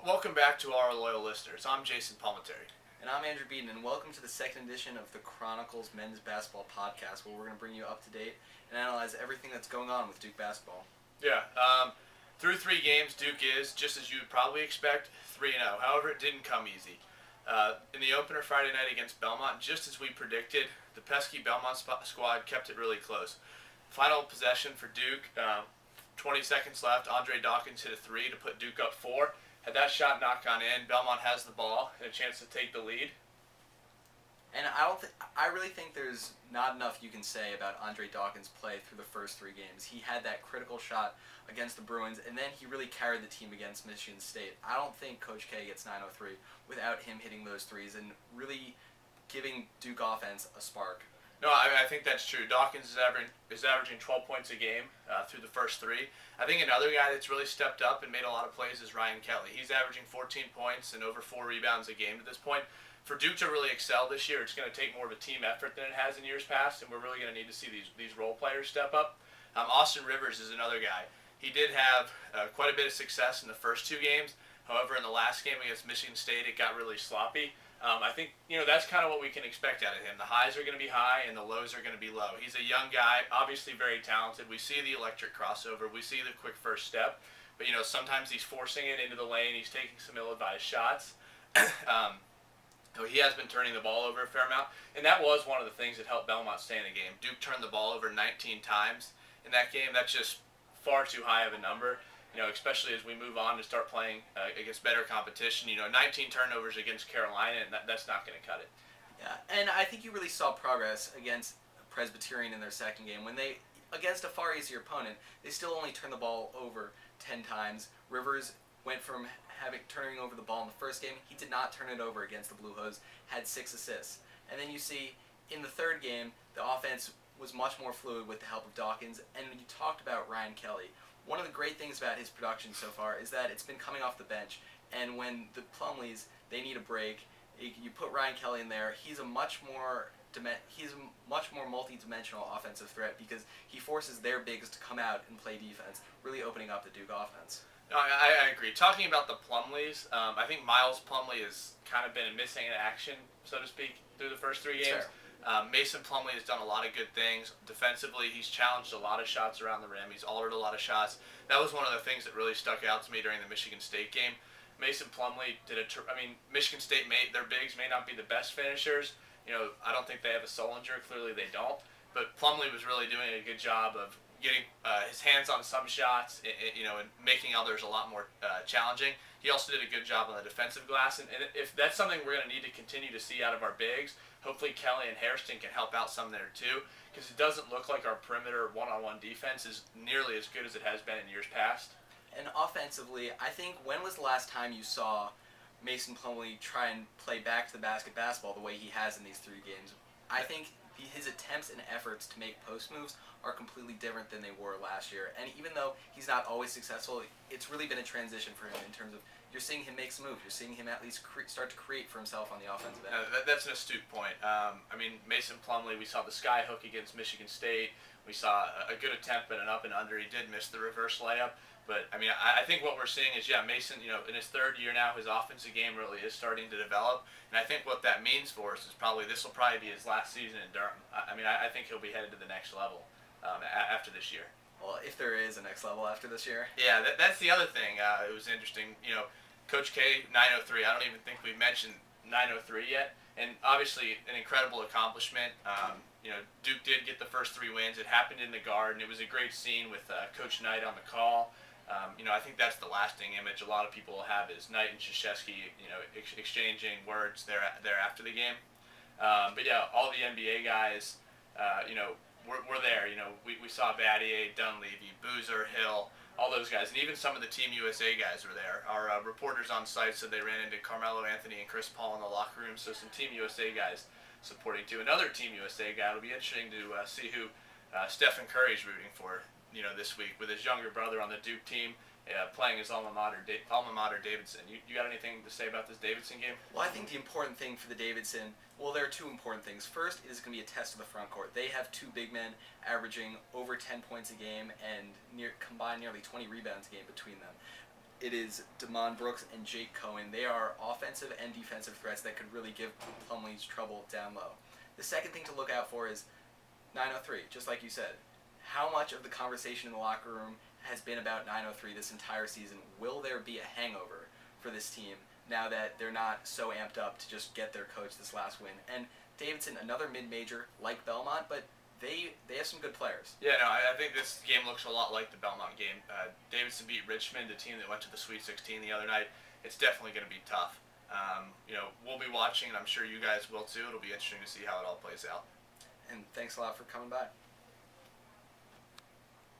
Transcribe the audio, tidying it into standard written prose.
Welcome back to our loyal listeners. I'm Jason Palmentary. And I'm Andrew Beaton, and welcome to the second edition of the Chronicles Men's Basketball Podcast, where we're going to bring you up to date and analyze everything that's going on with Duke basketball. Yeah, through 3 games, Duke is, just as you would probably expect, 3-0. However, it didn't come easy. In the opener Friday night against Belmont, just as we predicted, the pesky Belmont squad kept it really close. Final possession for Duke, 20 seconds left. Andre Dawkins hit a 3 to put Duke up 4. Had that shot not gone in, Belmont has the ball and a chance to take the lead. And I really think there's not enough you can say about Andre Dawkins' play through the first 3 games. He had that critical shot against the Bruins, and then he really carried the team against Michigan State. I don't think Coach K gets 903 without him hitting those threes and really giving Duke offense a spark. No, I think that's true. Dawkins is averaging 12 points a game through the first 3. I think another guy that's really stepped up and made a lot of plays is Ryan Kelly. He's averaging 14 points and over 4 rebounds a game at this point. For Duke to really excel this year, it's going to take more of a team effort than it has in years past, and we're really going to need to see these role players step up. Austin Rivers is another guy. He did have quite a bit of success in the first 2 games. However, in the last game against Michigan State, it got really sloppy. I think, that's kind of what we can expect out of him. The highs are going to be high and the lows are going to be low. He's a young guy, obviously very talented. We see the electric crossover. We see the quick first step. But, sometimes he's forcing it into the lane. He's taking some ill-advised shots. He has been turning the ball over a fair amount. And that was one of the things that helped Belmont stay in the game. Duke turned the ball over 19 times in that game. That's just far too high of a number. Especially as we move on to start playing against better competition. 19 turnovers against Carolina, and that's not going to cut it. Yeah, and I think you really saw progress against Presbyterian in their second game. When they, against a far easier opponent, they still only turned the ball over 10 times. Rivers went from turning over the ball in the first game. He did not turn it over against the Blue Hose, had 6 assists. And then you see, in the third game, the offense was much more fluid with the help of Dawkins, and you talked about Ryan Kelly. One of the great things about his production so far is that it's been coming off the bench, and when the Plumlees, they need a break, you put Ryan Kelly in there, he's a much more multi-dimensional offensive threat because he forces their bigs to come out and play defense, really opening up the Duke offense. No, I agree. Talking about the Plumlees, I think Miles Plumlee has kind of been missing in action, so to speak, through the first 3 games. Mason Plumlee has done a lot of good things. Defensively, he's challenged a lot of shots around the rim. He's altered a lot of shots. That was one of the things that really stuck out to me during the Michigan State game. Mason Plumlee Michigan State their bigs may not be the best finishers. I don't think they have a Solinger. Clearly they don't. But Plumlee was really doing a good job of getting his hands on some shots, and making others a lot more challenging. He also did a good job on the defensive glass, and if that's something we're going to need to continue to see out of our bigs, hopefully Kelly and Hairston can help out some there too, because it doesn't look like our perimeter one-on-one defense is nearly as good as it has been in years past. And offensively, I think, when was the last time you saw Mason Plumlee try and play back to the basket basketball the way he has in these 3 games? I think his attempts and efforts to make post moves are completely different than they were last year. And even though he's not always successful, it's really been a transition for him in terms of you're seeing him make some moves. You're seeing him at least start to create for himself on the offensive end. That's an astute point. Mason Plumlee, we saw the sky hook against Michigan State. We saw a good attempt at an up and under. He did miss the reverse layup. But, I think what we're seeing is, Mason, in his 3rd year now, his offensive game really is starting to develop. And I think what that means for us is this will probably be his last season in Durham. I think he'll be headed to the next level after this year. Well, if there is a next level after this year. Yeah, that's the other thing. It was interesting. Coach K, 903. I don't even think we mentioned 903 yet. And obviously an incredible accomplishment. Duke did get the first 3 wins. It happened in the Garden. It was a great scene with Coach Knight on the call. I think that's the lasting image a lot of people will have is Knight and Krzyzewski, exchanging words there after the game. But yeah, all the NBA guys, we're there. We saw Battier, Dunleavy, Boozer, Hill, all those guys, and even some of the Team USA guys were there. Our reporters on site said they ran into Carmelo Anthony and Chris Paul in the locker room, so some Team USA guys supporting too. Another Team USA guy, it'll be interesting to see who Stephen Curry's rooting for, this week with his younger brother on the Duke team, playing his alma mater Davidson. You got anything to say about this Davidson game? Well, I think the important thing for the Davidson, there are 2 important things. First, it is going to be a test of the front court. They have 2 big men averaging over 10 points a game and combined nearly 20 rebounds a game between them. it is Damon Brooks and Jake Cohen. They are offensive and defensive threats that could really give Plumlee's trouble down low. The second thing to look out for is 903, just like you said. How much of the conversation in the locker room has been about 903 this entire season? Will there be a hangover for this team now that they're not so amped up to just get their coach this last win? And Davidson, another mid-major like Belmont, but they have some good players. Yeah, no, I think this game looks a lot like the Belmont game. Davidson beat Richmond, the team that went to the Sweet 16 the other night. It's definitely going to be tough. We'll be watching, and I'm sure you guys will too. It'll be interesting to see how it all plays out. And thanks a lot for coming by.